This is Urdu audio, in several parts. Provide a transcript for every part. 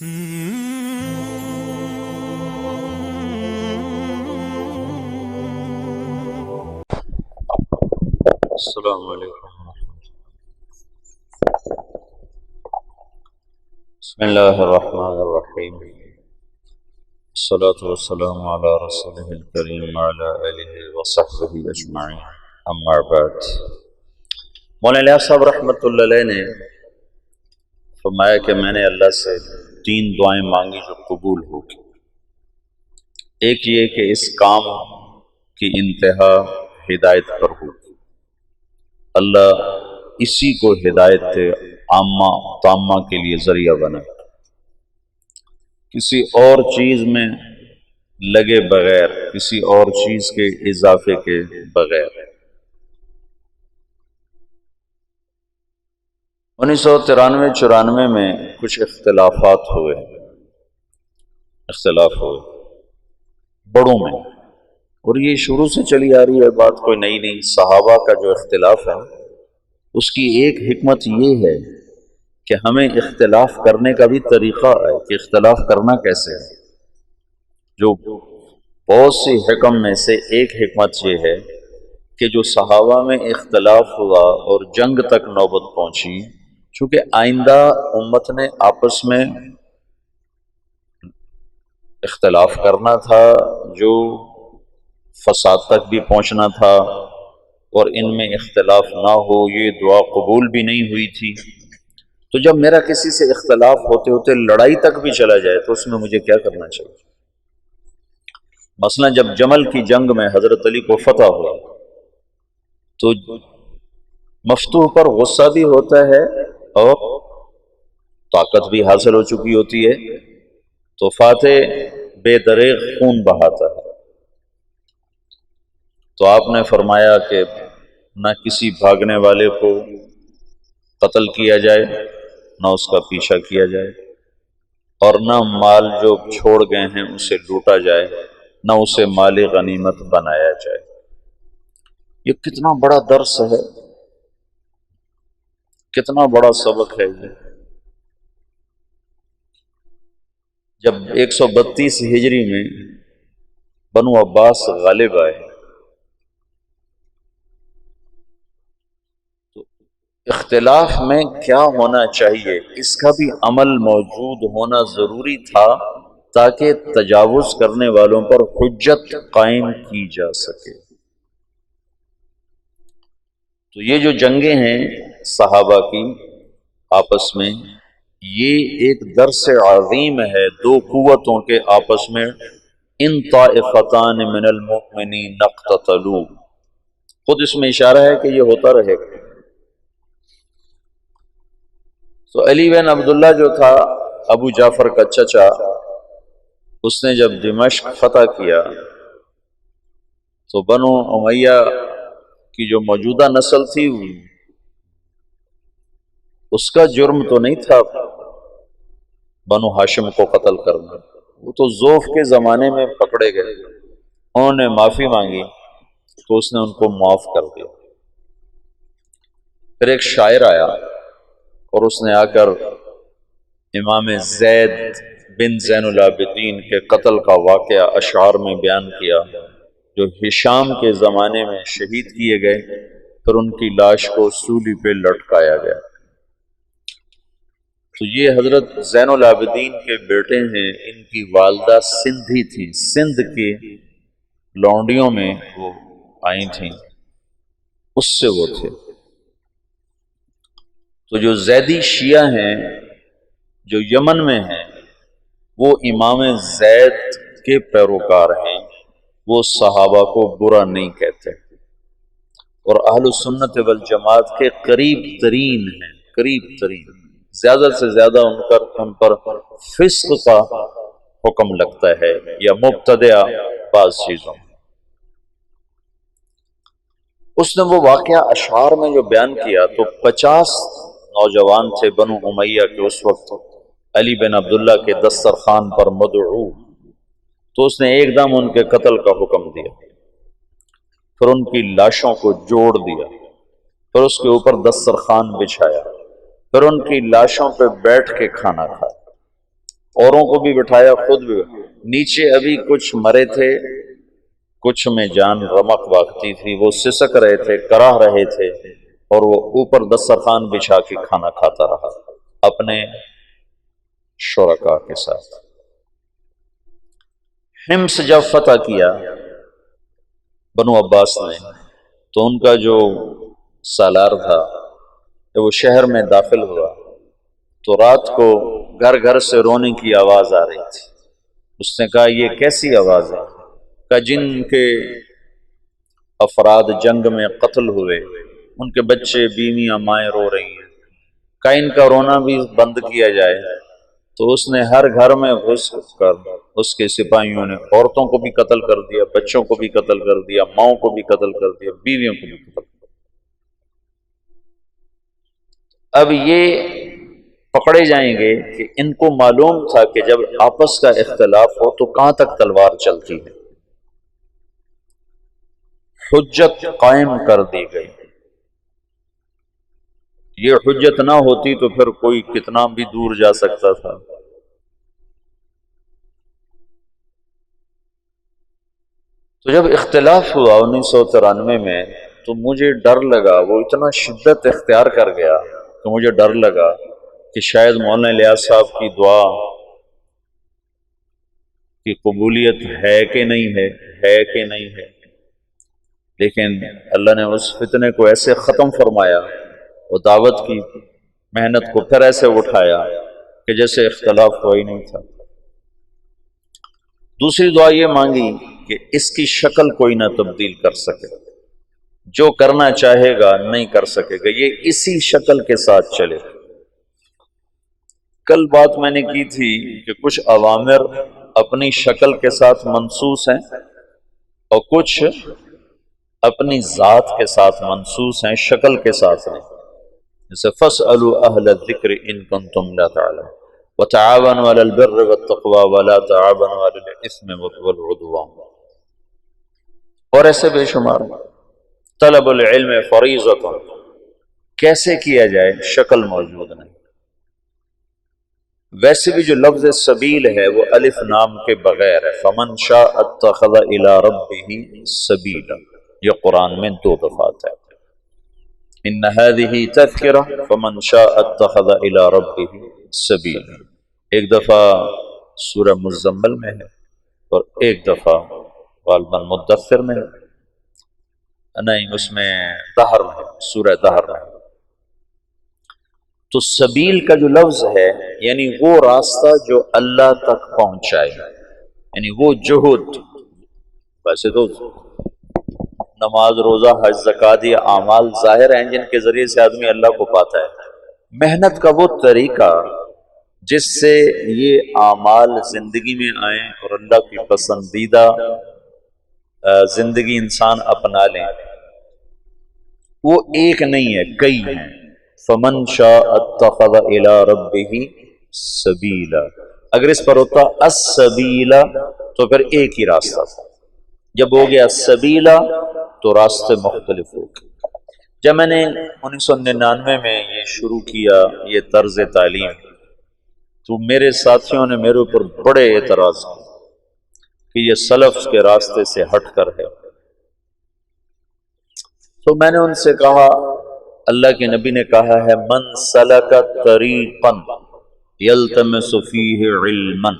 السلام علیکم۔ بسم اللہ الرحمن الرحیم، الصلاة والسلام علی رسولہ الکریم وعلی آلہ وصحبہ اجمعین، اما بعد۔ مولانا الیاس صاحب رحمۃ اللہ علیہ نے فرمایا کہ میں نے اللہ سے 3 دعائیں مانگی جو قبول ہوگی۔ ایک یہ کہ اس کام کی انتہا ہدایت پر ہوگی، اللہ اسی کو ہدایت عامہ تامہ کے لیے ذریعہ بنائے، کسی اور چیز میں لگے بغیر، کسی اور چیز کے اضافے کے بغیر۔ 1993-94 میں کچھ اختلاف ہوئے بڑوں میں، اور یہ شروع سے چلی آ رہی ہے بات، کوئی نئی نہیں۔ صحابہ کا جو اختلاف ہے اس کی ایک حکمت یہ ہے کہ ہمیں اختلاف کرنے کا بھی طریقہ ہے کہ اختلاف کرنا کیسے ہے۔ جو بہت سی حکم میں سے ایک حکمت یہ ہے کہ جو صحابہ میں اختلاف ہوا اور جنگ تک نوبت پہنچی، چونکہ آئندہ امت نے آپس میں اختلاف کرنا تھا، جو فساد تک بھی پہنچنا تھا، اور ان میں اختلاف نہ ہو یہ دعا قبول بھی نہیں ہوئی تھی۔ تو جب میرا کسی سے اختلاف ہوتے ہوتے لڑائی تک بھی چلا جائے تو اس میں مجھے کیا کرنا چاہیے؟ مثلا جب جمل کی جنگ میں حضرت علی کو فتح ہوا تو مفتوح پر غصہ بھی ہوتا ہے اور طاقت بھی حاصل ہو چکی ہوتی ہے، تو فاتح بے دریغ خون بہاتا ہے۔ تو آپ نے فرمایا کہ نہ کسی بھاگنے والے کو قتل کیا جائے، نہ اس کا پیچھا کیا جائے، اور نہ مال جو چھوڑ گئے ہیں اسے لوٹا جائے، نہ اسے مال غنیمت بنایا جائے۔ یہ کتنا بڑا درس ہے، کتنا بڑا سبق ہے یہ۔ جب 132 ہجری میں بنو عباس غالب آئے تو اختلاف میں کیا ہونا چاہیے اس کا بھی عمل موجود ہونا ضروری تھا، تاکہ تجاوز کرنے والوں پر حجت قائم کی جا سکے۔ تو یہ جو جنگیں ہیں صحابہ کی آپس میں، یہ ایک درس عظیم ہے دو قوتوں کے آپس میں۔ ان طائفتان من المؤمنین اقتتلوا، خود اس میں اشارہ ہے کہ یہ ہوتا رہے گا۔ تو علی بن عبداللہ جو تھا ابو جعفر کا چچا، اس نے جب دمشق فتح کیا تو بنو امیہ کی جو موجودہ نسل تھی اس کا جرم تو نہیں تھا بنو ہاشم کو قتل کرنا، وہ تو ذوف کے زمانے میں پکڑے گئے، انہوں نے معافی مانگی تو اس نے ان کو معاف کر دیا۔ پھر ایک شاعر آیا اور اس نے آ کر امام زید بن زین العابدین کے قتل کا واقعہ اشعار میں بیان کیا، جو ہشام کے زمانے میں شہید کیے گئے، پھر ان کی لاش کو سولی پہ لٹکایا گیا۔ تو یہ حضرت زین العابدین کے بیٹے ہیں، ان کی والدہ سندھی تھیں، سندھ کی لونڈیوں میں وہ آئی تھیں، اس سے وہ تھے۔ تو جو زیدی شیعہ ہیں جو یمن میں ہیں، وہ امام زید کے پیروکار ہیں، وہ صحابہ کو برا نہیں کہتے، اور اہل سنت والجماعت کے قریب ترین ہیں، قریب ترین، زیادہ سے زیادہ ان پر فسق کا حکم لگتا ہے یا مبتدع بعض چیزوں۔ اس نے وہ واقعہ اشعار میں جو بیان کیا تو 50 نوجوان تھے بنو امیہ کے اس وقت علی بن عبداللہ کے دسترخوان پر مدعو، تو اس نے ایک دم ان کے قتل کا حکم دیا، پھر ان کی لاشوں کو جوڑ دیا، پھر اس کے اوپر دسترخوان بچھایا، پھر ان کی لاشوں پہ بیٹھ کے کھانا کھایا، اوروں کو بھی بٹھایا، خود بھی۔ نیچے ابھی کچھ مرے تھے، کچھ میں جان رمق واقعی تھی، وہ سسک رہے تھے، کراہ رہے تھے، اور وہ اوپر دسترخوان بچھا کے کھانا کھاتا رہا اپنے شرکاء کے ساتھ۔ حمص جب فتح کیا بنو عباس نے، تو ان کا جو سالار تھا جب وہ شہر میں داخل ہوا تو رات کو گھر گھر سے رونے کی آواز آ رہی تھی۔ اس نے کہا یہ کیسی آواز ہے؟ کہ جن کے افراد جنگ میں قتل ہوئے ان کے بچے بیویاں مائیں رو رہی ہیں، کہ ان کا رونا بھی بند کیا جائے۔ تو اس نے ہر گھر میں گھس کر اس کے سپاہیوں نے عورتوں کو بھی قتل کر دیا، بچوں کو بھی قتل کر دیا، ماؤں کو بھی قتل کر دیا، بیویوں کو بھی قتل کر دیا۔ اب یہ پکڑے جائیں گے کہ ان کو معلوم تھا کہ جب آپس کا اختلاف ہو تو کہاں تک تلوار چلتی ہے۔ حجت قائم کر دی گئی۔ یہ حجت نہ ہوتی تو پھر کوئی کتنا بھی دور جا سکتا تھا۔ تو جب اختلاف ہوا 1993 میں تو مجھے ڈر لگا، وہ اتنا شدت اختیار کر گیا کہ مجھے ڈر لگا کہ شاید مولانا الیاس صاحب کی دعا کی قبولیت ہے کہ نہیں ہے کہ نہیں ہے۔ لیکن اللہ نے اس فتنے کو ایسے ختم فرمایا، وہ دعوت کی محنت کو پھر ایسے اٹھایا کہ جیسے اختلاف ہوا ہی نہیں تھا۔ دوسری دعا یہ مانگی کہ اس کی شکل کوئی نہ تبدیل کر سکے، جو کرنا چاہے گا نہیں کر سکے گا، یہ اسی شکل کے ساتھ چلے۔ کل بات میں نے کی تھی کہ کچھ اوامر اپنی شکل کے ساتھ منسوس ہیں اور کچھ اپنی ذات کے ساتھ منسوس ہیں، شکل کے ساتھ نہیں۔ جیسے فَاسْأَلُوا أَهْلَ الذِّكْرِ إِن كُنتُمْ لَا تَعْلَمُونَ وَتَعَاوَنُوا عَلَى الْبِرِّ وَالتَّقْوَى وَلَا تَعَاوَنُوا عَلَى الْإِثْمِ وَالْعُدْوَانِ، اور ایسے بے شمار۔ طلب العلم فریضۃ، کیسے کیا جائے شکل موجود نہیں۔ ویسے بھی جو لفظ سبیل ہے وہ الف نام کے بغیر ہے، فمن شاء اتخذ الی ربہ سبیلا، یہ قرآن میں 2 دفعہ ہے۔ ان هذه تذکرہ فمن شاء اتخذ الی ربہ سبیلا، ایک دفعہ سورہ مزمل میں ہے اور ایک دفعہ غالباً مدثر میں ہے، نہیں اس میں دہر میں، سورہ دہر میں۔ تو سبیل کا جو لفظ ہے یعنی وہ راستہ جو اللہ تک پہنچائے، یعنی وہ جہد۔ ویسے تو نماز، روزہ، حج، زکوٰۃ یہ اعمال ظاہر ہیں جن کے ذریعے سے آدمی اللہ کو پاتا ہے۔ محنت کا وہ طریقہ جس سے یہ اعمال زندگی میں آئیں اور اللہ کی پسندیدہ زندگی انسان اپنا لیں، وہ ایک نہیں ہے، کئی ہیں۔ فمن شاء اتخذ الی ربہ سبیلا، اگر اس پر ہوتا السبیلا تو پھر ایک ہی راستہ تھا، جب ہو گیا سبیلا تو راستے مختلف ہو گئے۔ جب میں نے 1999 میں یہ شروع کیا یہ طرز تعلیم، تو میرے ساتھیوں نے میرے اوپر بڑے اعتراض کیے کہ یہ سلف کے راستے سے ہٹ کر ہے۔ تو میں نے ان سے کہا، اللہ کے نبی نے کہا ہے من سلک طریقا یلتمس فیہ علما،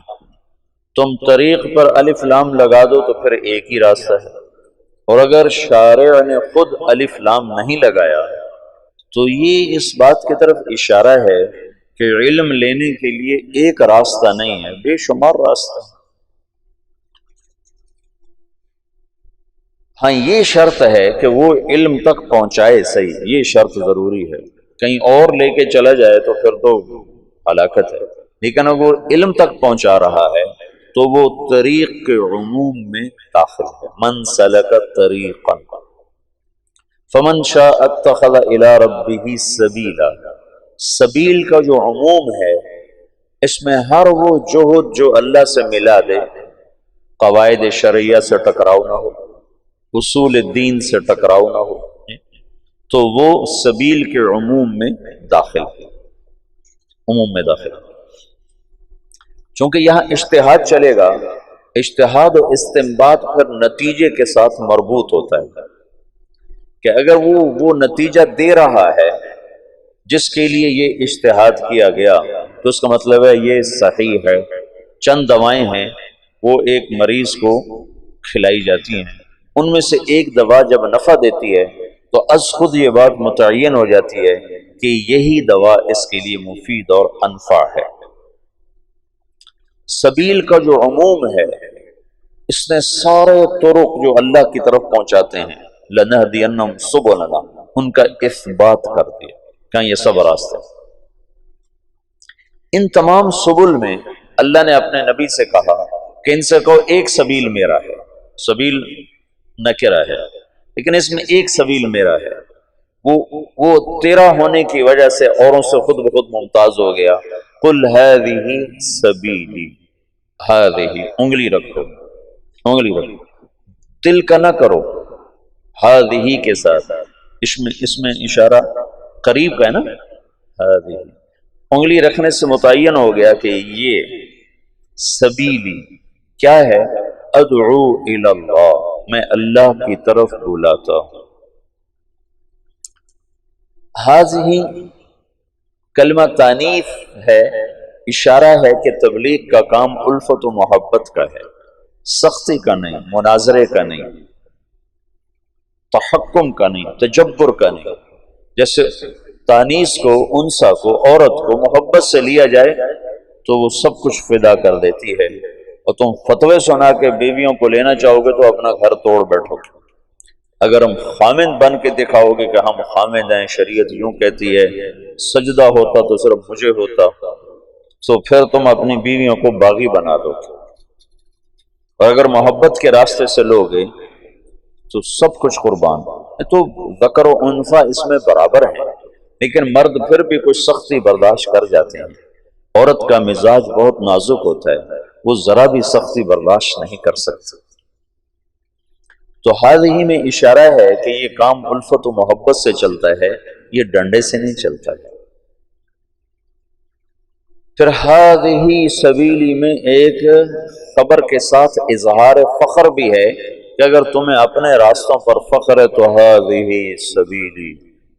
تم طریق پر الف لام لگا دو تو پھر ایک ہی راستہ ہے، اور اگر شارع نے خود الف لام نہیں لگایا تو یہ اس بات کی طرف اشارہ ہے کہ علم لینے کے لیے ایک راستہ نہیں ہے، بے شمار راستہ۔ ہاں یہ شرط ہے کہ وہ علم تک پہنچائے، صحیح، یہ شرط ضروری ہے، کہیں اور لے کے چلا جائے تو پھر تو ہلاکت ہے، لیکن اگر وہ علم تک پہنچا رہا ہے تو وہ طریق کے عموم میں داخل ہے۔ من سلک طریقا فمن شاء اتخذ الی ربہ سبیلا، سبیل کا جو عموم ہے اس میں ہر وہ جہد جو اللہ سے ملا دے، قواعد شرعیہ سے ٹکراؤ نہ ہو، اصول دین سے ٹکراؤ نہ ہو، تو وہ سبیل کے عموم میں داخل ہے، عموم میں داخل ہے۔ چونکہ یہاں اجتہاد چلے گا، اجتہاد و استنباط پھر نتیجے کے ساتھ مربوط ہوتا ہے کہ اگر وہ نتیجہ دے رہا ہے جس کے لیے یہ اجتہاد کیا گیا تو اس کا مطلب ہے یہ صحیح ہے۔ چند دوائیں ہیں وہ ایک مریض کو کھلائی جاتی ہیں، ان میں سے ایک دوا جب نفع دیتی ہے تو از خود یہ بات متعین ہو جاتی ہے کہ یہی دوا اس کے لیے مفید اور انفع ہے۔ سبیل کا جو عموم ہے اس نے سارے طرق جو اللہ کی طرف پہنچاتے ہیں لَنَهْدِيَنَّهُمْ سُبُلَنَا، ان کا اثبات کر دیا کہ یہ سب راستے۔ ان تمام سبل میں اللہ نے اپنے نبی سے کہا کہ ان سے کہو ایک سبیل میرا ہے، سبیل نکرہ ہے لیکن اس میں ایک سبیل میرا ہے، وہ تیرا ہونے کی وجہ سے اوروں سے خود بخود ممتاز ہو گیا۔ قُلْ هَذِهِ سَبِيلِي، هَذِهِ انگلی رکھو، انگلی رکھو، دل کا نہ کرو، هَذِهِ کے ساتھ، اس میں اشارہ قریب کا ہے نا، هَذِهِ انگلی رکھنے سے متعین ہو گیا کہ یہ سبیلی کیا ہے، ادعو الی اللہ، میں اللہ کی طرف بلاتا ہوں۔ ہذہ کلمہ تانیث ہے، اشارہ ہے کہ تبلیغ کا کام الفت و محبت کا ہے، سختی کا نہیں، مناظرے کا نہیں، تحکم کا نہیں، تجبر کا نہیں۔ جیسے تانیث کو، انثى کو، عورت کو محبت سے لیا جائے تو وہ سب کچھ فدا کر دیتی ہے، اور تم فتوے سنا کے بیویوں کو لینا چاہو گے تو اپنا گھر توڑ بیٹھو گے۔ اگر ہم خامند بن کے دکھاؤ گے کہ ہم خامند ہیں، شریعت یوں کہتی ہے، سجدہ ہوتا تو صرف مجھے ہوتا، تو پھر تم اپنی بیویوں کو باغی بنا دو گے۔ اور اگر محبت کے راستے سے لوگے تو سب کچھ قربان۔ تو ذکر و انثیٰ اس میں برابر ہے، لیکن مرد پھر بھی کچھ سختی برداشت کر جاتے ہیں۔ عورت کا مزاج بہت نازک ہوتا ہے، وہ ذرا بھی سختی برداشت نہیں کر سکتی۔ تو ہذہ میں اشارہ ہے کہ یہ کام الفت و محبت سے چلتا ہے، یہ ڈنڈے سے نہیں چلتا ہے۔ پھر ہذہ سبیلی میں ایک خبر کے ساتھ اظہار فخر بھی ہے کہ اگر تمہیں اپنے راستوں پر فخر ہے تو ہذہ سبیلی،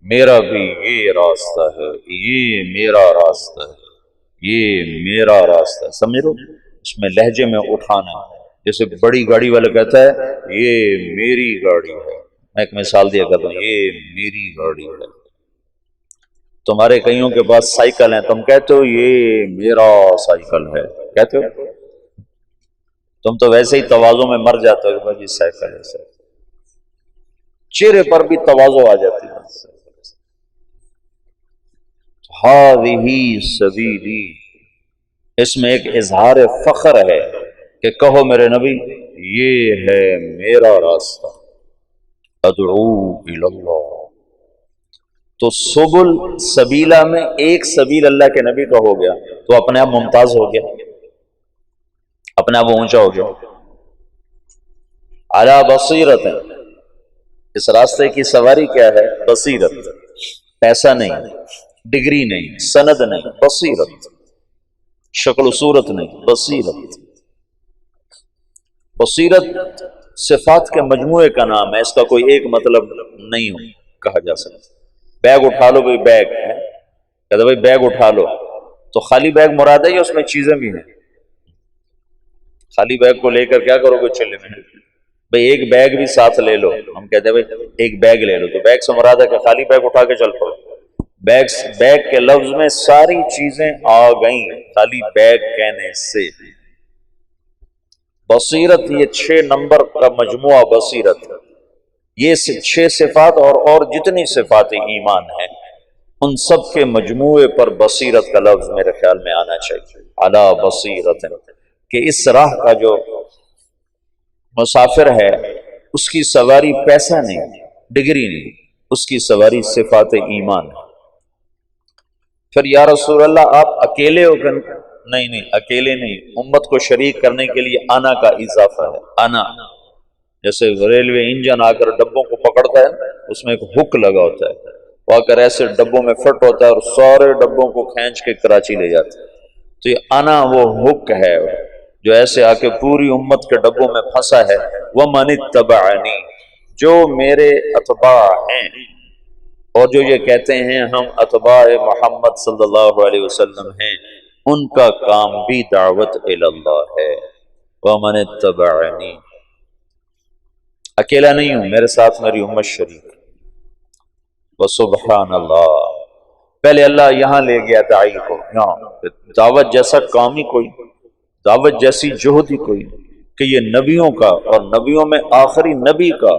میرا بھی یہ راستہ ہے، یہ میرا راستہ ہے، یہ میرا راستہ ہے۔ سمجھ لو، اس میں لہجے میں اٹھانا ہے۔ جیسے بڑی گاڑی والا کہتا ہے یہ میری گاڑی ہے، میں ایک مثال دیا کرتا ہوں، یہ میری گاڑی ہے۔ تمہارے کئیوں کے پاس سائیکل ہیں، تم کہتے ہو یہ میرا سائیکل ہے، کہتے ہو؟ تم تو ویسے ہی تواضع میں مر جاتے ہو کہ بھائی سائیکل ہے، چہرے پر بھی تواضع آ جاتی ہے۔ ہذہ سبیلی، اس میں ایک اظہار فخر ہے کہ کہو میرے نبی یہ ہے میرا راستہ، ادعو الی اللہ۔ تو سبل سبیلہ میں ایک سبیل اللہ کے نبی کا ہو گیا تو اپنے آپ ممتاز ہو گیا، اپنے آپ اونچا ہو گیا۔ علی بصیرت، اس راستے کی سواری کیا ہے؟ بصیرت، پیسہ نہیں، ڈگری نہیں، سند نہیں، بصیرت، شکل و صورت نہیں، بصیرت۔ بصیرت صفات کے مجموعے کا نام ہے، اس کا کوئی ایک مطلب نہیں کہا جا سکتا۔ بیگ اٹھا لو، بھائی بیگ ہے، کہتے بھائی بیگ اٹھا لو، تو خالی بیگ مراد ہے یا اس میں چیزیں بھی ہیں؟ خالی بیگ کو لے کر کیا کرو گے چلے میں؟ بھائی ایک بیگ بھی ساتھ لے لو، ہم کہتے ہیں بھائی ایک بیگ لے لو، تو بیگ سے مراد ہے کہ خالی بیگ اٹھا کے چل پڑو۔ بیگ کے لفظ میں ساری چیزیں آ گئیں خالی بیگ کہنے سے۔ بصیرت یہ 6 نمبر کا مجموعہ بصیرت، یہ 6 صفات اور جتنی صفات ایمان ہیں ان سب کے مجموعے پر بصیرت کا لفظ میرے خیال میں آنا چاہیے۔ علی بصیرت، کہ اس راہ کا جو مسافر ہے اس کی سواری پیسہ نہیں، ڈگری نہیں، اس کی سواری صفات ایمان ہے۔ پھر یا رسول اللہ آپ اکیلے ہو کر؟ نہیں، اکیلے نہیں، امت کو شریک کرنے کے لیے آنا کا اضافہ ہے۔ آنا جیسے ریلوے انجن آ کر ڈبوں کو پکڑتا ہے، اس میں ایک ہک لگا ہوتا ہے، وہ آ کر ایسے ڈبوں میں فٹ ہوتا ہے اور سارے ڈبوں کو کھینچ کے کراچی لے جاتا ہے۔ تو یہ انا وہ حک ہے جو ایسے آ کے پوری امت کے ڈبوں میں پھنسا ہے، وَمَنِ اتَّبَعَنِي، جو میرے اتباع ہیں، اور جو یہ کہتے ہیں ہم اتباع محمد صلی اللہ علیہ وسلم ہیں، ان کا کام بھی دعوت الی اللہ ہے۔ وَمَنِ اتَّبَعَنِي، اکیلا نہیں ہوں، میرے ساتھ میری امت شریک۔ وَسُبْحَانَ اللَّہ، پہلے اللہ یہاں لے گیا داعی کو، یہاں دعوت جیسا کام ہی کوئی، دعوت جیسی جہد ہی کوئی، کہ یہ نبیوں کا اور نبیوں میں آخری نبی کا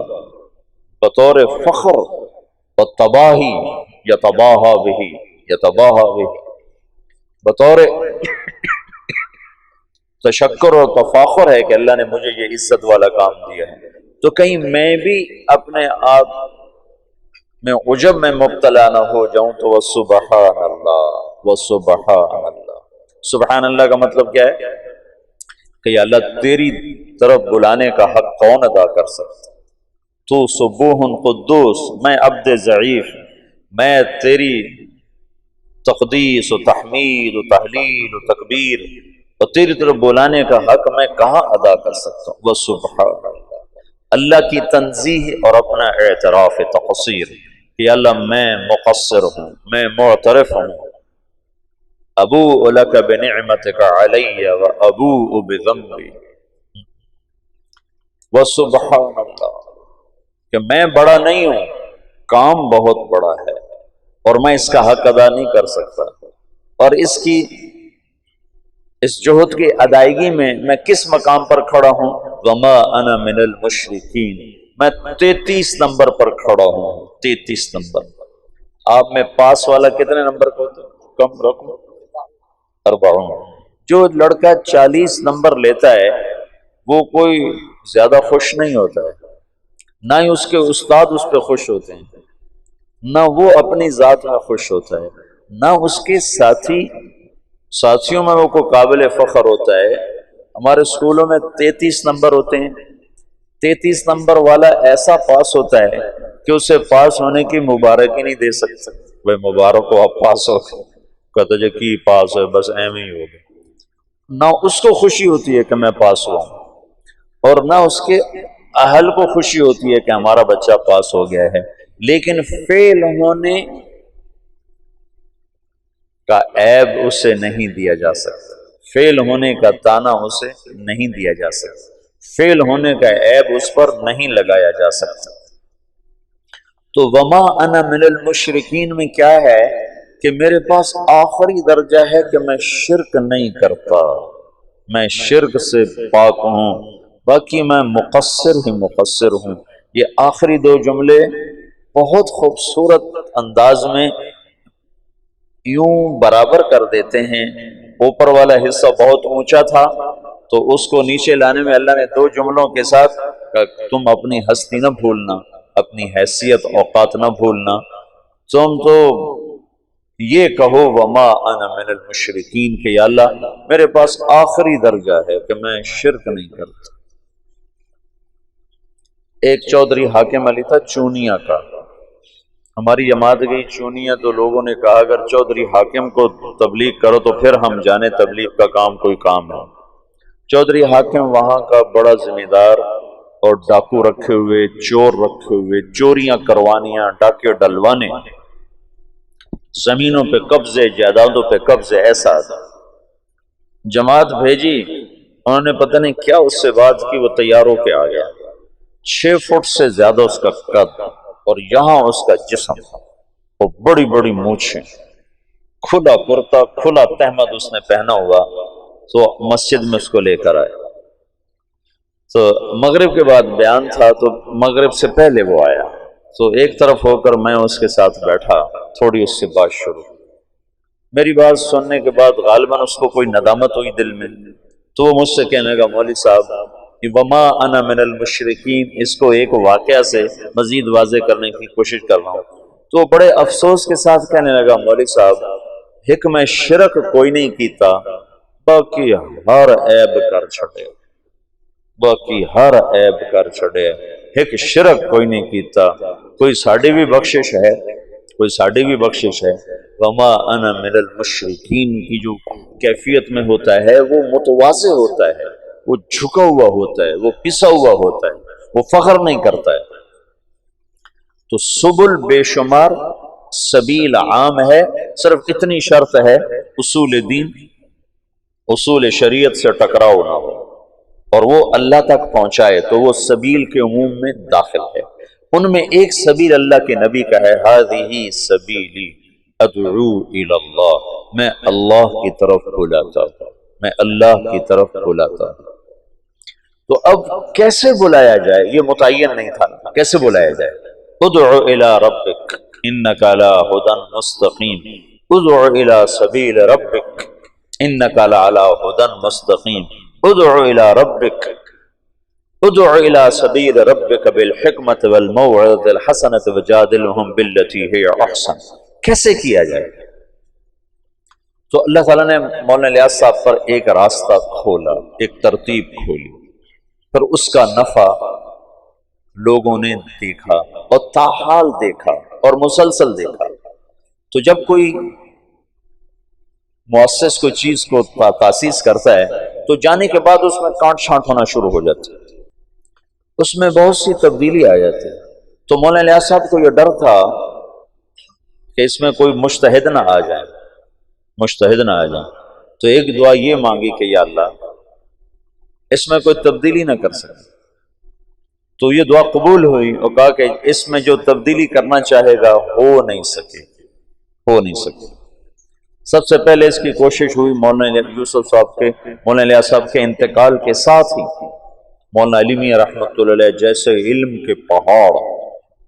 بطور فخر و تباہی یتباہا بہی، یتباہا بہی، بطور تشکر اور تفاخر ہے کہ اللہ نے مجھے یہ عزت والا کام دیا ہے، تو کہیں میں بھی اپنے آپ میں عجب میں مبتلا نہ ہو جاؤں، تو وَسُبْحَانَ اللَّہ، وَسُبْحَانَ اللَّہ۔ سبحان اللہ کا مطلب کیا ہے کہ یا اللہ تیری طرف بلانے کا حق کون ادا کر سکتا؟ تو سبوح قدوس، میں عبد ضعیف، میں تیری تقدیس و تحمید و تحلیل و تکبیر اور تیری طرف بلانے کا حق میں کہاں ادا کر سکتا ہوں؟ وَسُبْحَانَ اللَّہ، اللہ کی تنزیہ اور اپنا اعتراف تقصیر کہ اللہ میں مقصر ہوں، میں معترف ہوں۔ ابوء لک بنعمتک علی و ابوء بذنبی، وسبحان اللہ، کہ میں بڑا نہیں ہوں، کام بہت بڑا ہے اور میں اس کا حق ادا نہیں کر سکتا، اور اس جہد کی ادائیگی میں کس مقام پر کھڑا ہوں؟ وما انا من المشرکین، میں 33 نمبر پر کھڑا ہوں، 33 نمبر۔ آپ میں پاس والا کتنے نمبر کو ہوتا ہے؟ کم رقم 40۔ جو لڑکا 40 نمبر لیتا ہے وہ کوئی زیادہ خوش نہیں ہوتا ہے، نہ ہی اس کے استاد اس پہ خوش ہوتے ہیں، نہ وہ اپنی ذات میں خوش ہوتا ہے، نہ اس کے ساتھیوں میں وہ کوئی قابل فخر ہوتا ہے۔ ہمارے اسکولوں میں 33 نمبر ہوتے ہیں، 33 نمبر والا ایسا پاس ہوتا ہے کہ اسے پاس ہونے کی مبارک ہی نہیں دے سکتا، وہ مبارک ہو آپ پاس ہو، کہتا جی کی پاس ہے، بس ایم ہی ہو گیا۔ نہ اس کو خوشی ہوتی ہے کہ میں پاس ہوا ہوں، اور نہ اس کے اہل کو خوشی ہوتی ہے کہ ہمارا بچہ پاس ہو گیا ہے، لیکن فیل ہونے کا عیب اسے نہیں دیا جا سکتا، فیل ہونے کا تانا اسے نہیں دیا جا سکتا، فیل ہونے کا عیب اس پر نہیں لگایا جا سکتا۔ تو وما انا من المشرکین میں کیا ہے کہ میرے پاس آخری درجہ ہے کہ میں شرک نہیں کرتا، میں شرک سے پاک ہوں، باقی میں مقصر ہی مقصر ہوں۔ یہ آخری دو جملے بہت خوبصورت انداز میں یوں برابر کر دیتے ہیں۔ اوپر والا حصہ بہت اونچا تھا تو اس کو نیچے لانے میں اللہ نے دو جملوں کے ساتھ تم اپنی ہستی نہ بھولنا، اپنی حیثیت اوقات نہ بھولنا، تم تو یہ کہو وما انا من المشرکین کہ یا اللہ میرے پاس آخری درجہ ہے کہ میں شرک نہیں کرتا۔ ایک چودھری حاکم علی تھا چونیا کا، ہماری جماعت گئی چونیا، تو لوگوں نے کہا اگر چودھری حاکم کو تبلیغ کرو تو پھر ہم جانے تبلیغ کا کام کوئی کام ہے۔ چودھری حاکم وہاں کا بڑا ذمہ دار اور ڈاکو رکھے ہوئے، چور رکھے ہوئے، چوریاں کروانیاں، ڈاکے ڈلوانے، زمینوں پہ قبضے، جائیدادوں پہ قبضے، ایسا تھا۔ جماعت بھیجی، انہوں نے پتہ نہیں کیا اس سے بات کی، وہ تیار ہو کے آ گیا، 6 فٹ سے زیادہ اس کا قد اور یہاں اس کا جسم، اور بڑی بڑی مونچھیں، کھلا کرتا، کھلا تہمد اس نے پہنا ہوا، تو مسجد میں اس کو لے کر آئے۔ تو مغرب کے بعد بیان تھا، تو مغرب سے پہلے وہ آیا، تو ایک طرف ہو کر میں اس کے ساتھ بیٹھا، تھوڑی اس سے بات شروع۔ میری بات سننے کے بعد غالباً اس کو کوئی ندامت ہوئی دل میں، تو وہ مجھ سے کہنے لگا مولوی صاحب وما انا من المشرکین، اس کو ایک واقعہ سے مزید واضح کرنے کی کوشش کر رہا ہوں۔ تو بڑے افسوس کے ساتھ کہنے لگا مولوی صاحب ایک میں شرک کوئی نہیں کیتا، باقی ہر عیب کر چھڑے، باقی ہر عیب کر چھڑے، ایک شرک کوئی نہیں کیتا، کوئی ساڑی بھی بخشش ہے، کوئی ساڑھی بھی بخشش ہے، وما انا من المشرکین کی جو کیفیت میں ہوتا ہے وہ متواضع ہوتا ہے، وہ جھکا ہوا ہوتا ہے، وہ پسا ہوا ہوتا ہے، وہ فخر نہیں کرتا ہے۔ تو سبل بے شمار، سبیل عام ہے، صرف اتنی شرط ہے اصول دین، اصول شریعت سے ٹکراؤ نہ ہو اور وہ اللہ تک پہنچائے، تو وہ سبیل کے عموم میں داخل ہے۔ ان میں ایک سبیل اللہ کے نبی کا ہے، ہذہ سبیلی ادعو الی اللہ، میں اللہ کی طرف بلاتا ہوں، میں اللہ کی طرف بلاتا ہوں۔ تو اب کیسے بلایا جائے یہ متعین نہیں تھا، کیسے بلایا جائے؟ ادعو الی ربک انک علی ھدی مستقیم، ادعو الی سبیل ربک انک لعلی ھدی مستقیم، ادعو الی ربک، ادعو الی سبیل ربک بالحکمت والموعظۃ الحسنۃ وجادلھم باللتی ہی احسن۔ کیسے کیا جائے؟ تو اللہ تعالیٰ نے مولانا الیاس صاحب پر ایک راستہ کھولا، ایک ترتیب کھولی، پھر اس کا نفع لوگوں نے دیکھا اور تاحال دیکھا اور مسلسل دیکھا۔ تو جب کوئی مؤسس کوئی چیز کو تاسیس کرتا ہے تو جانے کے بعد اس میں کانٹ چھانٹ ہونا شروع ہو جاتا ہے، اس میں بہت سی تبدیلی آ جاتی ہے۔ تو مولانا الیاس صاحب کو یہ ڈر تھا کہ اس میں کوئی مجتہد نہ آ جائے، مجتہد نہ آ جائے، تو ایک دعا یہ مانگی کہ یا اللہ اس میں کوئی تبدیلی نہ کر سکے۔ تو یہ دعا قبول ہوئی اور کہا کہ اس میں جو تبدیلی کرنا چاہے گا ہو نہیں سکے، ہو نہیں سکے۔ سب سے پہلے اس کی کوشش ہوئی مولانا یوسف صاحب کے، مولانا الیاس صاحب کے انتقال کے ساتھ ہی مولانا علی میاں رحمۃ اللہ علیہ جیسے علم کے پہاڑ،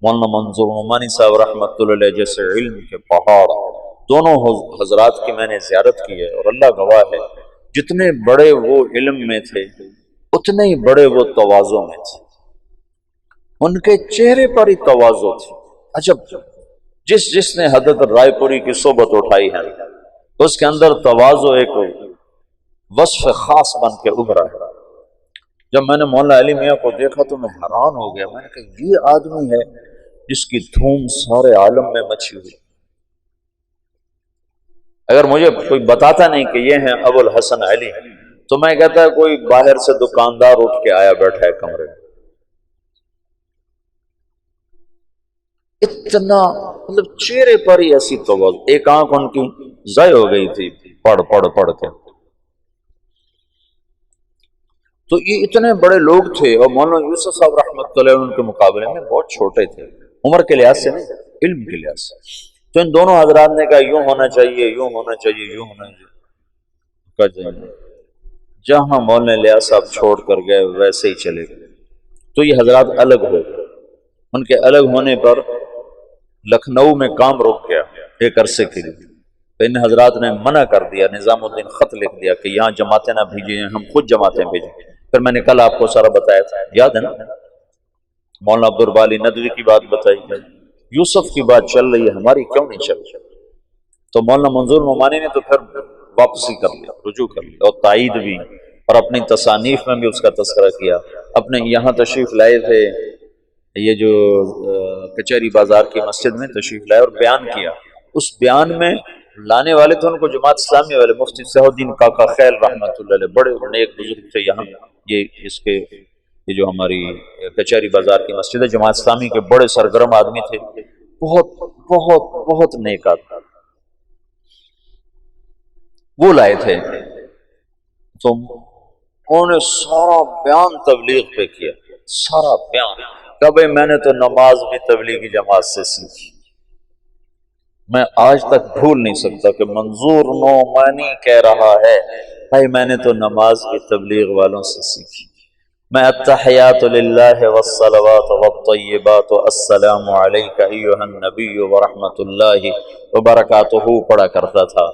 مولانا منظور نعمانی صاحب رحمۃ اللہ علیہ جیسے علم کے پہاڑ، دونوں حضرات کی میں نے زیارت کی ہے اور اللہ گواہ ہے جتنے بڑے وہ علم میں تھے اتنے ہی بڑے وہ تواضع میں تھے، ان کے چہرے پر ہی تواضع تھی۔ عجب، جس نے حضرت رائے پوری کی صحبت اٹھائی ہے اس کے اندر تواضع ایک وصف خاص بن کے ابھرا ہے۔ جب میں نے مولانا علی میاں کو دیکھا تو میں حیران ہو گیا، میں نے کہا یہ آدمی ہے جس کی دھوم سارے عالم میں مچی ہوئی۔ اگر مجھے کوئی بتاتا نہیں کہ یہ ہیں ابو الحسن علی تو میں کہتا ہے کوئی باہر سے دکاندار اٹھ کے آیا بیٹھا ہے کمرے میں۔ اتنا مطلب چہرے پر ہی ایسی تواضع، ایک آنکھ ان کی ضائع ہو گئی تھی پڑھ کے۔ تو یہ اتنے بڑے لوگ تھے اور مولانا یوسف صاحب رحمۃ اللہ ان کے مقابلے میں بہت چھوٹے تھے، عمر کے لحاظ سے نہیں، علم کے لحاظ سے۔ تو ان دونوں حضرات نے کہا یوں ہونا چاہیے، یوں ہونا چاہیے، یوں ہونا چاہیے، جہاں مولانا الیاس صاحب چھوڑ کر گئے ویسے ہی چلے گئے۔ تو یہ حضرات الگ ہو گئے، ان کے الگ ہونے پر لکھنؤ میں کام رک گیا ایک عرصے کے لیے۔ تو ان حضرات نے منع کر دیا، نظام الدین خط لکھ دیا کہ یہاں جماعتیں نہ بھیجیں، ہم خود جماعتیں بھیجیں۔ پھر میں نے کل آپ کو سارا بتایا تھا، یاد ہے نا؟ مولانا عبدالباری ندوی کی بات بتائی گئی، یوسف کی بات چل رہی ہے، ہماری کیوں نہیں چل رہی؟ تو مولانا منظور نعمانی نے تو پھر واپسی کر لیا، رجوع کر لیا اور تائید بھی، اور اپنی تصانیف میں بھی اس کا تذکرہ کیا۔ اپنے یہاں تشریف لائے تھے، یہ جو کچہری بازار کی مسجد میں تشریف لائے اور بیان کیا۔ اس بیان میں لانے والے تھے ان کو جماعت اسلامی والے مفتی صحیح الدین کاکا خیل رحمۃ اللہ علیہ، بڑے نیک بزرگ تھے یہاں، یہ جو ہماری کچہری بازار کی مسجد ہے، جماعت اسلامی کے بڑے سرگرم آدمی تھے، بہت بہت بہت نیک آدمی، وہ لائے تھے۔ تو انہوں نے سارا بیان تبلیغ پہ کیا، سارا بیان، کہ بھائی میں نے تو نماز بھی تبلیغی جماعت سے سیکھی۔ میں آج تک بھول نہیں سکتا کہ منظور نعمانی کہہ رہا ہے بھائی میں نے تو نماز بھی تبلیغ والوں سے سیکھی۔ میں التحیات للہ والصلوات والطیبات السلام علیک ایھا النبی ورحمۃ اللہ وبرکاتہ پڑھا کرتا تھا۔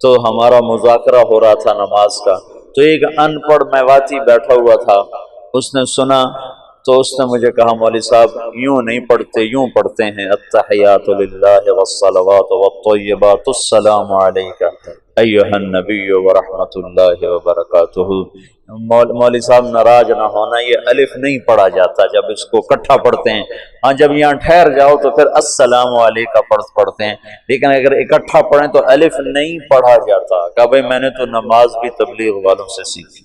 تو ہمارا مذاکرہ ہو رہا تھا نماز کا، تو ایک ان پڑھ میواتی بیٹھا ہوا تھا، اس نے سنا تو اس نے مجھے کہا مولوی صاحب یوں نہیں پڑھتے، یوں پڑھتے ہیں التحیات للہ والصلوات والطیبات السلام علیک۔ ایھا النبی ورحمۃ اللہ وبرکاتہ۔ مولوی صاحب ناراض نہ ہونا، یہ الف نہیں پڑھا جاتا جب اس کو اکٹھا پڑھتے ہیں، ہاں جب یہاں ٹھہر جاؤ تو پھر السلام علیکم پڑھتے ہیں، لیکن اگر اکٹھا پڑھیں تو الف نہیں پڑھا جاتا۔ کہ بھائی میں نے تو نماز بھی تبلیغ والوں سے سیکھی۔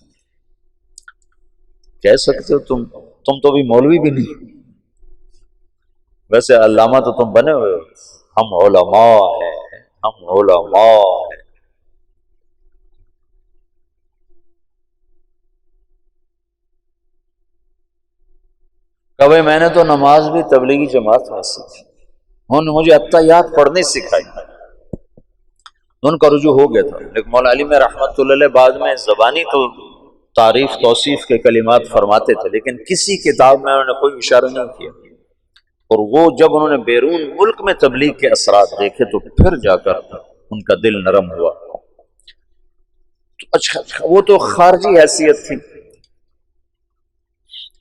کہہ سکتے ہو تم تو بھی مولوی بھی نہیں، ویسے علامہ تو تم بنے ہوئے ہو۔ ہم علماء ہیں، ہم علماء ہیں۔ کہ بھائی میں نے تو نماز بھی تبلیغی جماعت میں سیکھی، انہوں نے مجھے اتحیات پڑھنے سکھائی، ان کا رجوع ہو گیا تھا۔ لیکن مولا علی میں رحمت اللہ علیہ بعد میں زبانی تو تعریف توصیف کے کلمات فرماتے تھے، لیکن کسی کتاب میں انہوں نے کوئی اشارہ نہیں کیا، اور وہ جب انہوں نے بیرون ملک میں تبلیغ کے اثرات دیکھے تو پھر جا کر ان کا دل نرم ہوا۔ اچھا وہ تو خارجی حیثیت تھی۔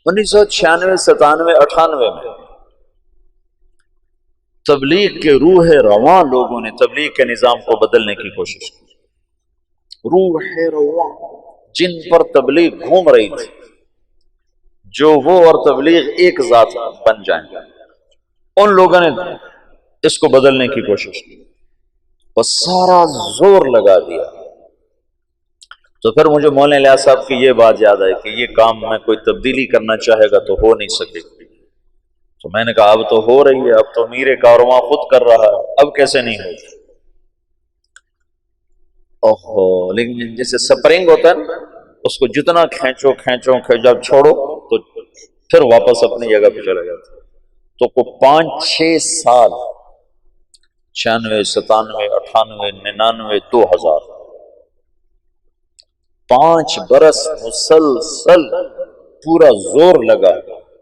1996 97 98 میں تبلیغ کے روح رواں لوگوں نے تبلیغ کے نظام کو بدلنے کی کوشش کی۔ روح رواں جن پر تبلیغ گھوم رہی تھی، جو وہ اور تبلیغ ایک ذات بن جائیں، ان لوگوں نے اس کو بدلنے کی کوشش کی اور سارا زور لگا دیا۔ تو پھر مجھے مولانا الیاس صاحب کی یہ بات یاد آئی کہ یہ کام میں کوئی تبدیلی کرنا چاہے گا تو ہو نہیں سکے گی۔ تو میں نے کہا اب تو ہو رہی ہے، اب تو امیر کارواں خود کر رہا ہے، اب کیسے نہیں ہوگی؟ اوہو، لیکن جیسے سپرنگ ہوتا ہے نا، اس کو جتنا کھینچو جب چھوڑو تو پھر واپس اپنی جگہ پہ چلا جاتا۔ تو کو 5-6 سال 96 97 98 99 2000 5 برس مسلسل پورا زور لگا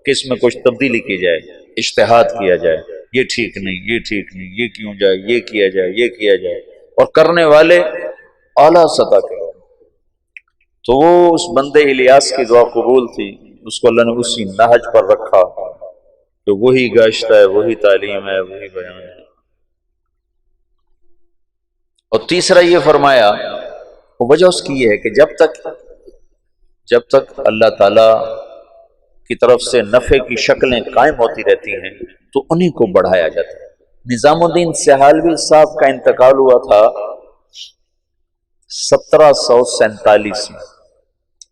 کہ اس میں کچھ تبدیلی کی جائے، اجتہاد کیا جائے، یہ ٹھیک نہیں، یہ ٹھیک نہیں، یہ کیوں جائے، یہ کیا جائے، یہ کیا جائے، اور کرنے والے اعلیٰ سطح کے لوگ۔ تو وہ اس بندے الیاس کی دعا قبول تھی، اس کو اللہ نے اسی نہج پر رکھا تو وہی گشت ہے، وہی تعلیم ہے، وہی بیان ہے۔ اور تیسرا یہ فرمایا، وجہ اس کی یہ ہے کہ جب تک اللہ تعالی کی طرف سے نفع کی شکلیں قائم ہوتی رہتی ہیں تو انہی کو بڑھایا جاتا ہے۔ نظام الدین سہالوی صاحب کا انتقال ہوا تھا 1747 میں،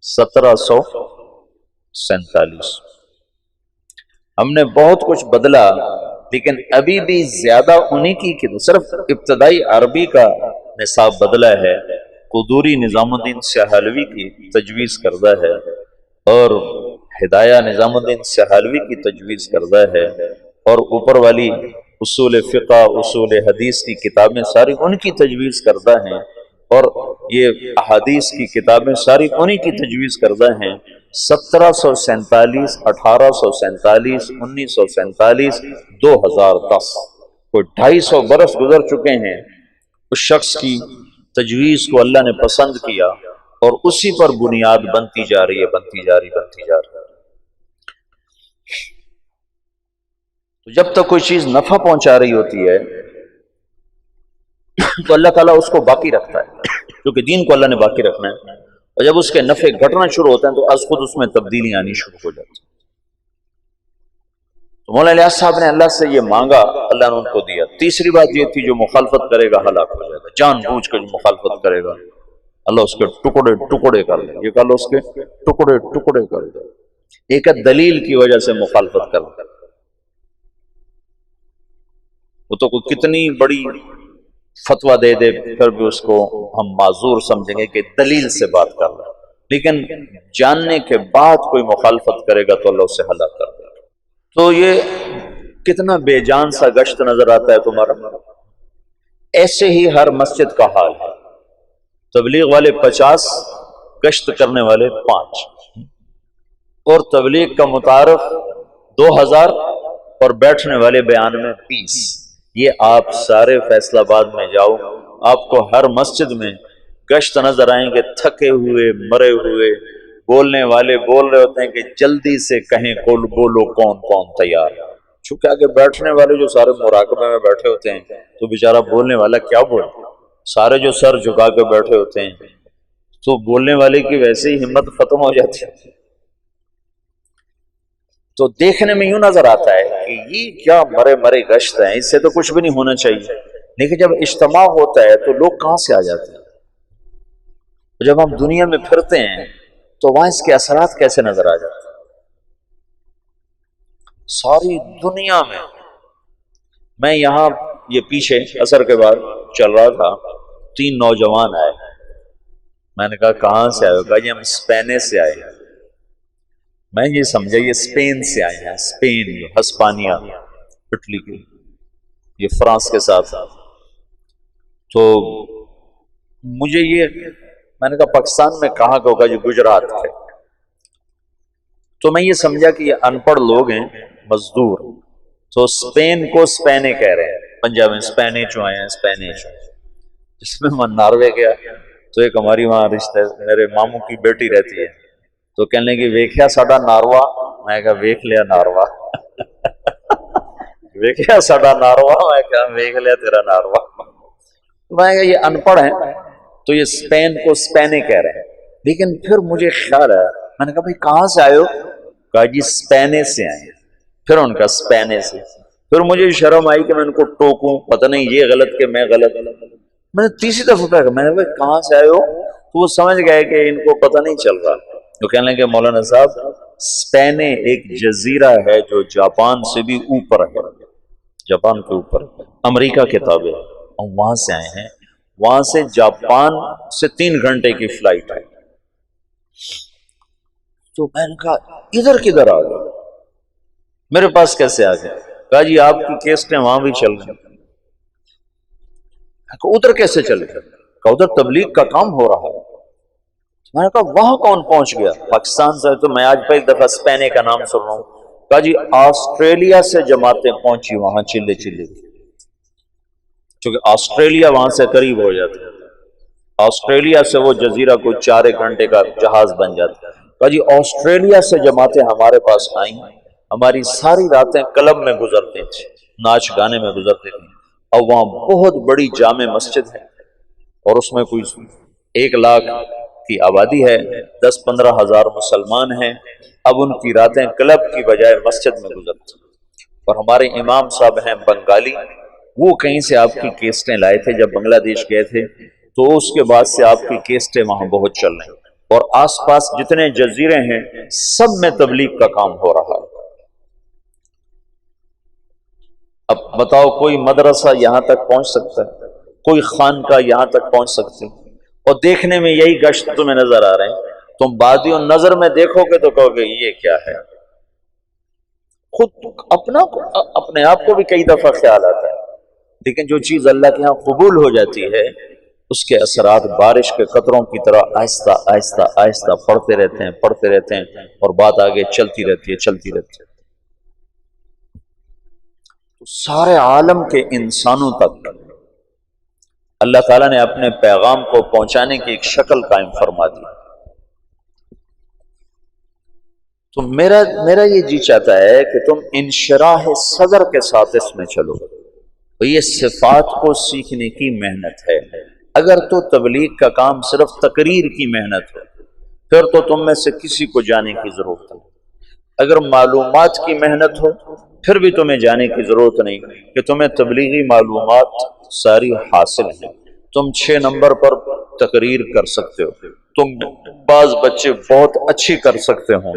1747۔ ہم نے بہت کچھ بدلا، لیکن ابھی بھی زیادہ انہی کی صرف ابتدائی عربی کا نصاب بدلا ہے، قدوری نظام الدین سہالوی کی تجویز کردہ ہے، اور ہدایہ نظام الدین سہالوی کی تجویز کردہ ہے، اور اوپر والی اصول فقہ، اصول حدیث کی کتابیں ساری ان کی تجویز کردہ ہیں، اور یہ احادیث کی کتابیں ساری انہی کی تجویز کردہ ہیں۔ 1747 1847 1947 2010 کوئی 250 برس گزر چکے ہیں۔ اس شخص کی تجویز کو اللہ نے پسند کیا اور اسی پر بنیاد بنتی جا رہی ہے، بنتی جا رہی ہے۔ تو جب تک کوئی چیز نفع پہنچا رہی ہوتی ہے تو اللہ تعالیٰ اس کو باقی رکھتا ہے، کیونکہ دین کو اللہ نے باقی رکھنا ہے، اور جب اس کے نفع گھٹنا شروع ہوتے ہیں تو از خود اس میں تبدیلی آنی شروع ہو جاتی ہے۔ تو مولانا الیاس صاحب نے اللہ سے یہ مانگا، اللہ نے ان کو دیا۔ تیسری بات یہ تھی جو مخالفت کرے گا ہلاک ہو جائے گا، جان بوجھ کر جو مخالفت کرے گا اللہ اس کے ٹکڑے ٹکڑے کر دے، یہ کہا اس کے ٹکڑے ٹکڑے کر دے۔ ایک دلیل کی وجہ سے مخالفت کر دے، وہ تو کوئی کتنی بڑی فتویٰ دے دے پھر بھی اس کو ہم معذور سمجھیں گے کہ دلیل سے بات کر رہا ہے، لیکن جاننے کے بعد کوئی مخالفت کرے گا تو اللہ اسے ہلاک کر دے گا۔ تو یہ کتنا بے جان سا گشت نظر آتا ہے تمہارا۔ ایسے ہی ہر مسجد کا حال ہے، تبلیغ والے 50، گشت کرنے والے 5، اور تبلیغ کا متعارف 2000 اور بیٹھنے والے بیان میں 20۔ یہ آپ سارے فیصل آباد میں جاؤ، آپ کو ہر مسجد میں گشت نظر آئیں گے، تھکے ہوئے، مرے ہوئے، بولنے والے بول رہے ہوتے ہیں کہ جلدی سے کہیں کول بولو کون کون تیار۔ چونکہ آگے بیٹھنے والے جو سارے مراقبے میں بیٹھے ہوتے ہیں تو بیچارہ بولنے والا کیا بولے، سارے جو سر جھکا کے بیٹھے ہوتے ہیں تو بولنے والے کی ویسے ہی ہمت ختم ہو جاتی ہے. تو دیکھنے میں یوں نظر آتا ہے کہ یہ کیا مرے مرے گشت ہیں، اس سے تو کچھ بھی نہیں ہونا چاہیے. لیکن جب اجتماع ہوتا ہے تو لوگ کہاں سے آ جاتے ہیں. جب ہم دنیا میں پھرتے ہیں تو وہاں اس کے اثرات کیسے نظر آ جاتے ہیں. ساری دنیا میں یہاں یہ پیچھے عصر کے بعد چل رہا تھا، 3 نوجوان آئے. میں نے کہا کہاں سے آئے ہو؟ کہا جی ہم اسپین سے آئے ہیں. میں یہ سمجھا یہ اسپین سے آئے ہیں، اسپین، ہسپانیہ، اٹلی کی، یہ فرانس کے ساتھ. تو مجھے یہ، میں نے کہا پاکستان میں کہاں کا ہوگا؟ جو گجرات ہے. تو میں یہ سمجھا کہ یہ ان پڑھ لوگ ہیں، مزدور. تو اسپین کو اسپینے کہہ رہے ہیں، پنجاب میں اسپینے چو آئے ہیں، اسپینے چو. جس میں میں ناروے گیا تو ایک ہماری وہاں رشتے، میرے ماموں کی بیٹی رہتی ہے، تو کہنے لگی ویکھیا ساڈا ناروا. میں کہا ویکھ لیا ناروا. ویکھیا ساڈا ناروا، میں کہا ویکھ لیا تیرا ناروا. میں کہا یہ ان پڑھ ہیں تو یہ اسپین کو اسپینے کہہ رہے ہیں. لیکن پھر مجھے خیال ہے، میں نے کہا بھائی کہاں سے آئے ہو؟ کہا جی اسپینے سے آئے ہیں. پھر ان کا اسپینے سے. پھر مجھے شرم آئی کہ میں ان کو ٹوکوں، پتہ نہیں یہ غلط کہ میں غلط. میں نے تیسری دفعہ کہا، میں نے کہا کہاں سے آئے ہو؟ تو وہ سمجھ گئے کہ ان کو پتہ نہیں چل رہا. تو کہنے لگے مولانا صاحب اسپینے ایک جزیرہ ہے جو جاپان سے بھی اوپر ہے، جاپان کے اوپر امریکہ کے تابع. ہم وہاں سے آئے ہیں، وہاں سے جاپان سے 3 گھنٹے کی فلائٹ ہے. تو میں نے کہا ادھر کدھر آ گئے، میرے پاس کیسے آ گئے؟ کہا جی آپ کی کیسٹیں وہاں بھی چل رہی ہیں. ادھر کیسے چلے؟ کہا ادھر تبلیغ کا کام ہو رہا ہے. میں نے کہا وہاں کون پہنچ گیا؟ پاکستان سے. تو میں آج پہلی دفعہ اسپینے کا نام سن رہا ہوں. کہا جی آسٹریلیا سے جماعتیں پہنچی وہاں چلے چلے، چونکہ آسٹریلیا وہاں سے قریب ہو جاتا ہے. آسٹریلیا سے وہ جزیرہ کوئی 4 گھنٹے کا جہاز بن جاتا ہے. کہا جی آسٹریلیا سے جماعتیں ہمارے پاس آئیں، ہماری ساری راتیں کلب میں گزرتے تھے، ناچ گانے میں گزرتے تھے. اور وہاں بہت بڑی جامع مسجد ہے اور اس میں کوئی 1 لاکھ کی آبادی ہے، 10-15 ہزار مسلمان ہیں. اب ان کی راتیں کلب کی بجائے مسجد میں گزرتی. اور ہمارے امام صاحب ہیں بنگالی، وہ کہیں سے آپ کی کیسٹیں لائے تھے جب بنگلہ دیش گئے تھے، تو اس کے بعد سے آپ کی کیسٹیں وہاں بہت چل رہی ہیں. اور آس پاس جتنے جزیرے ہیں سب میں تبلیغ کا کام ہو رہا ہے. اب بتاؤ کوئی مدرسہ یہاں تک پہنچ سکتا ہے؟ کوئی خانقاہ یہاں تک پہنچ سکتی؟ اور دیکھنے میں یہی گشت تمہیں نظر آ رہے ہیں. تم بادیوں نظر میں دیکھو گے تو کہو گے یہ کیا ہے. خود اپنے آپ کو بھی کئی دفعہ خیال آتا ہے. لیکن جو چیز اللہ کے ہاں قبول ہو جاتی ہے اس کے اثرات بارش کے قطروں کی طرح آہستہ آہستہ آہستہ پڑتے رہتے ہیں اور بات آگے چلتی رہتی ہے. تو سارے عالم کے انسانوں تک اللہ تعالیٰ نے اپنے پیغام کو پہنچانے کی ایک شکل قائم فرما دی. تو میرا یہ جی چاہتا ہے کہ تم انشراح صدر کے ساتھ اس میں چلو. تو یہ صفات کو سیکھنے کی محنت ہے. اگر تو تبلیغ کا کام صرف تقریر کی محنت ہو پھر تو تم میں سے کسی کو جانے کی ضرورت نہیں. اگر معلومات کی محنت ہو پھر بھی تمہیں جانے کی ضرورت نہیں کہ تمہیں تبلیغی معلومات ساری حاصل ہیں. تم 6 نمبر پر تقریر کر سکتے ہو، تم بعض بچے بہت اچھی کر سکتے ہوں،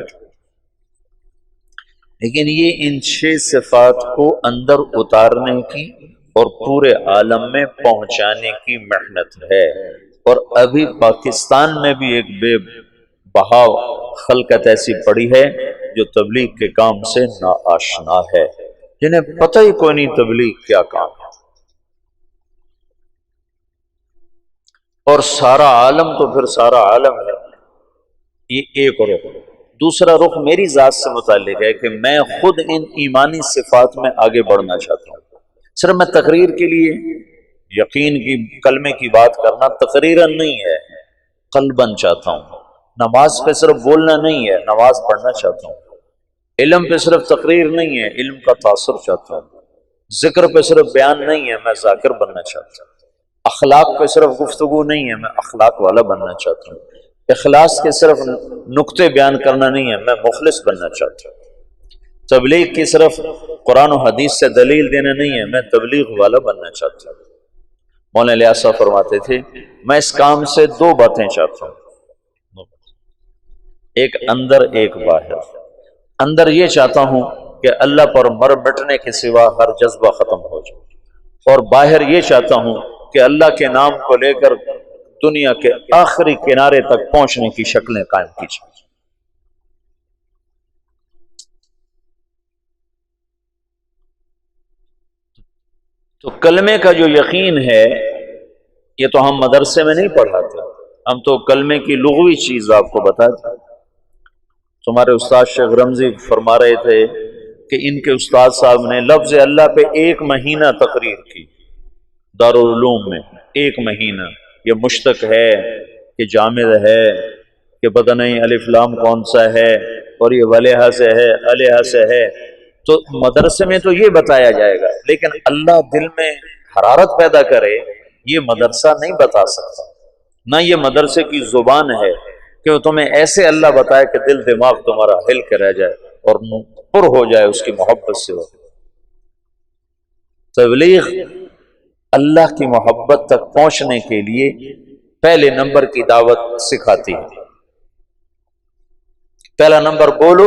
لیکن یہ ان 6 صفات کو اندر اتارنے کی اور پورے عالم میں پہنچانے کی محنت ہے. اور ابھی پاکستان میں بھی ایک بے بہا خلقت ایسی پڑی ہے جو تبلیغ کے کام سے ناآشنا ہے، جنہیں پتہ ہی کوئی نہیں تبلیغ کیا کام ہے. اور سارا عالم تو پھر سارا عالم ہے. یہ ایک رخ. دوسرا رخ میری ذات سے متعلق ہے کہ میں خود ان ایمانی صفات میں آگے بڑھنا چاہتا ہوں. صرف میں تقریر کے لیے یقین کی کلمے کی بات کرنا تقریراً نہیں ہے، قلباً چاہتا ہوں. نماز پہ صرف بولنا نہیں ہے، نماز پڑھنا چاہتا ہوں. علم پہ صرف تقریر نہیں ہے، علم کا تاثر چاہتا ہوں. ذکر پہ صرف بیان نہیں ہے، میں ذاکر بننا چاہتا ہوں. اخلاق پہ صرف گفتگو نہیں ہے، میں اخلاق والا بننا چاہتا ہوں۔ اخلاص کے صرف نقطے بیان کرنا نہیں ہے، میں مخلص بننا چاہتا ہوں۔ تبلیغ کی صرف قرآن و حدیث سے دلیل دینا نہیں ہے، میں تبلیغ والا بننا چاہتا ہوں۔ مولانا الیاس صاحب فرماتے تھے میں اس کام سے دو باتیں چاہتا ہوں، ایک اندر ایک باہر۔ اندر یہ چاہتا ہوں کہ اللہ پر مر مٹنے کے سوا ہر جذبہ ختم ہو جائے، اور باہر یہ چاہتا ہوں کہ اللہ کے نام کو لے کر دنیا کے آخری کنارے تک پہنچنے کی شکلیں قائم کی جائیں۔ تو کلمے کا جو یقین ہے یہ تو ہم مدرسے میں نہیں پڑھاتے، ہم تو کلمے کی لغوی چیز آپ کو بتاتے۔ تمہارے استاد شیخ رمزی فرما رہے تھے کہ ان کے استاد صاحب نے لفظ اللہ پہ 1 مہینہ تقریر کی دارالعلوم میں، 1 مہینہ۔ یہ مشتق ہے کہ جامد ہے کہ پتہ نہیں الف لام کون سا ہے، اور یہ ولیحہ سے ہے علیحہ سے ہے، تو مدرسے میں تو یہ بتایا جائے گا، لیکن اللہ دل میں حرارت پیدا کرے یہ مدرسہ نہیں بتا سکتا، نہ یہ مدرسے کی زبان ہے کہ وہ تمہیں ایسے اللہ بتائے کہ دل دماغ تمہارا ہل کے رہ جائے اور پر ہو جائے اس کی محبت سے۔ تبلیغ اللہ کی محبت تک پہنچنے کے لیے پہلے نمبر کی دعوت سکھاتی ہے۔ پہلا نمبر بولو،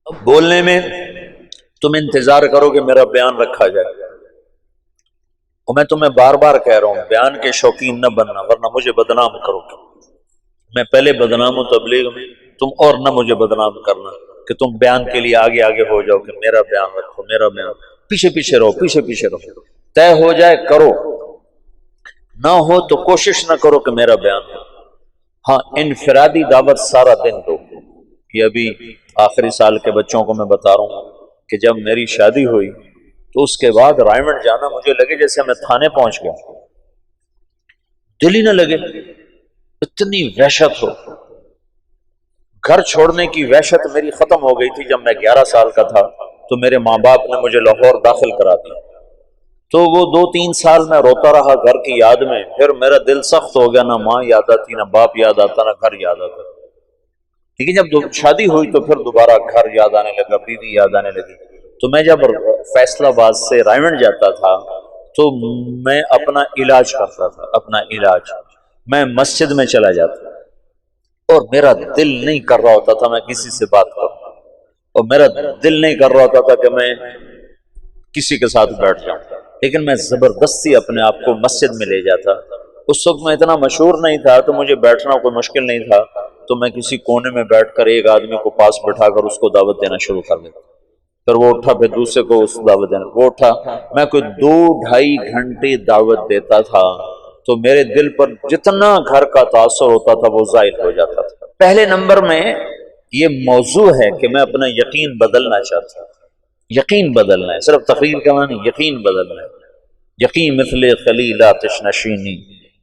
بولنے میں تم انتظار کرو کہ میرا بیان رکھا جائے، اور میں تمہیں بار بار کہہ رہا ہوں بیان کے شوقین نہ بننا ورنہ مجھے بدنام کرو گے۔ میں پہلے بدنام ہوں تبلیغ میں، تم اور نہ مجھے بدنام کرنا کہ تم بیان کے لیے آگے آگے ہو جاؤ کہ میرا بیان رکھو میرا بیان، پیچھے پیچھے رہو پیچھے پیچھے رہو۔ طے ہو جائے کرو، نہ ہو تو کوشش نہ کرو کہ میرا بیان ہو۔ ہاں انفرادی دعوت سارا دن دو۔ یہ ابھی آخری سال کے بچوں کو میں بتا رہا ہوں کہ جب میری شادی ہوئی تو اس کے بعد رائے منڈ جانا مجھے لگے جیسے میں تھانے پہنچ گیا، دل ہی نہ لگے، اتنی وحشت ہو۔ گھر چھوڑنے کی وحشت میری ختم ہو گئی تھی جب میں 11 سال کا تھا، تو میرے ماں باپ نے مجھے لاہور داخل کرا دیا، تو وہ 2-3 سال میں روتا رہا گھر کی یاد میں، پھر میرا دل سخت ہو گیا، نہ ماں یاد آتی نہ باپ یاد آتا نہ گھر یاد آتا۔ لیکن جب شادی ہوئی تو پھر دوبارہ گھر یاد آنے لگا، بیوی یاد آنے لگی۔ تو میں جب فیصل آباد سے رائے منڈ جاتا تھا تو میں اپنا علاج کرتا تھا، اپنا علاج میں مسجد میں چلا جاتا، اور میرا دل نہیں کر رہا ہوتا تھا میں کسی سے بات کروں، اور میرا دل نہیں کر رہا ہوتا تھا کہ میں کسی کے ساتھ بیٹھ جاؤں، لیکن میں زبردستی اپنے آپ کو مسجد میں لے جاتا۔ اس وقت میں اتنا مشہور نہیں تھا تو مجھے بیٹھنا کوئی مشکل نہیں تھا، تو میں کسی کونے میں بیٹھ کر ایک آدمی کو پاس بٹھا کر اس کو دعوت دینا شروع کر دیتا، پھر وہ اٹھا، پھر دوسرے کو اس دعوت دینا، وہ اٹھا، میں کوئی 2-2.5 گھنٹے دعوت دیتا تھا، تو میرے دل پر جتنا گھر کا تاثر ہوتا تھا وہ زائل ہو جاتا تھا۔ پہلے نمبر میں یہ موضوع ہے کہ میں اپنا یقین بدلنا چاہتا ہوں، یقین بدلنا ہے، صرف تقریر کا نہیں، یقین بدلنا ہے۔ یقین مثل خلیل آتش نشینی،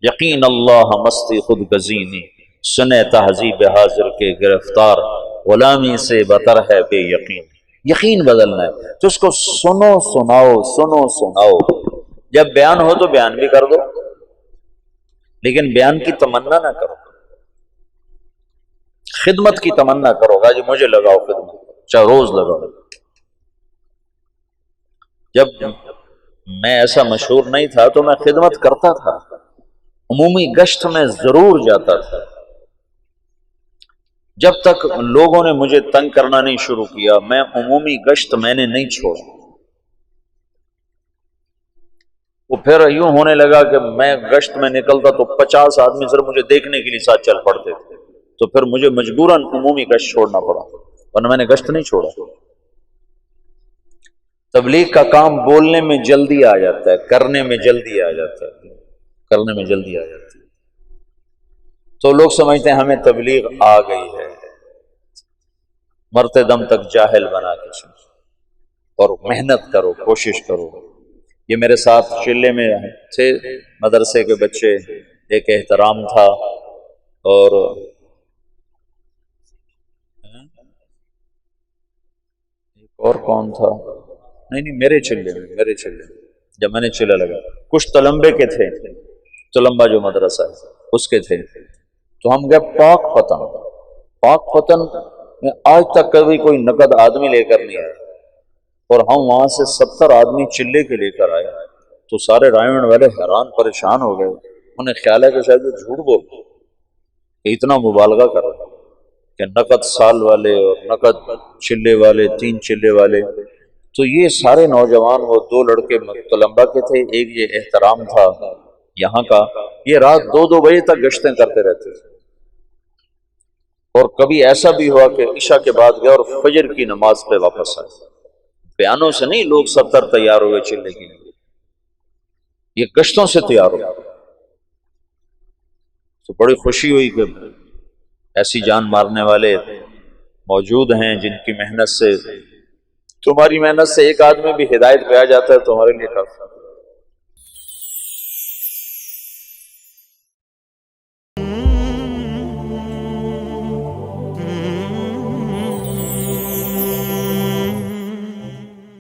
یقین اللہ مستی خود گزینی، سنے تہذیب حاضر کے گرفتار، غلامی سے بتر ہے بے یقین۔ یقین بدلنا ہے تو اس کو سنو سناؤ سنو سناؤ، جب بیان ہو تو بیان بھی کر دو، لیکن بیان کی تمنا نہ کرو، خدمت کی تمنا کرو گا، جو مجھے لگاؤ خدمت، چاہے روز لگاؤ۔ جب میں ایسا مشہور نہیں تھا تو میں خدمت کرتا تھا، عمومی گشت میں ضرور جاتا تھا، جب تک لوگوں نے مجھے تنگ کرنا نہیں شروع کیا میں عمومی گشت میں نے نہیں چھوڑا۔ وہ پھر یوں ہونے لگا کہ میں گشت میں نکلتا تو 50 آدمی صرف مجھے دیکھنے کے لیے ساتھ چل پڑتے تھے، تو پھر مجھے مجبوراً عمومی گشت چھوڑنا پڑا، ورنہ میں نے گشت نہیں چھوڑا۔ تبلیغ کا کام بولنے میں جلدی آ جاتا ہے، کرنے میں جلدی آ جاتا ہے، کرنے میں جلدی آ جاتی ہے۔ تو لوگ سمجھتے ہیں ہمیں تبلیغ آ گئی ہے، مرتے دم تک جاہل بنا کے سن، اور محنت کرو، کوشش کرو۔ یہ میرے ساتھ شلے میں تھے مدرسے کے بچے، ایک احترام تھا، اور اور کون تھا، نہیں میرے چلے میں جب میں نے چلے لگا، کچھ تلمبے کے تھے، تلمبا جو مدرسہ ہے اس کے تھے، تو ہم گئے پاک پتن میں آج تک کبھی کوئی نقد آدمی لے کر نہیں آیا، اور ہم وہاں سے 70 آدمی چلے کے لے کر آئے، تو سارے رائمنڈ والے حیران پریشان ہو گئے، انہیں خیال ہے کہ شاید وہ جھوٹ بول کہ اتنا مبالغہ کر رہا کہ نقد سال والے اور نقد چلے والے 3 چلے والے۔ تو یہ سارے نوجوان، وہ 2 لڑکے طلباء کے تھے، ایک یہ احترام تھا یہاں کا، یہ رات 2 بجے تک گشتیں کرتے رہتے تھے، اور کبھی ایسا بھی ہوا کہ عشاء کے بعد گئے اور فجر کی نماز پہ واپس آئے۔ بیانوں سے نہیں، لوگ 70 تیار ہوئے چلنے کے لیے، یہ گشتوں سے تیار ہو۔ تو بڑی خوشی ہوئی کہ ایسی جان مارنے والے موجود ہیں جن کی محنت سے، تمہاری محنت سے ایک آدمی بھی ہدایت پہ آ جاتا ہے تو ہمارے لیے کافی۔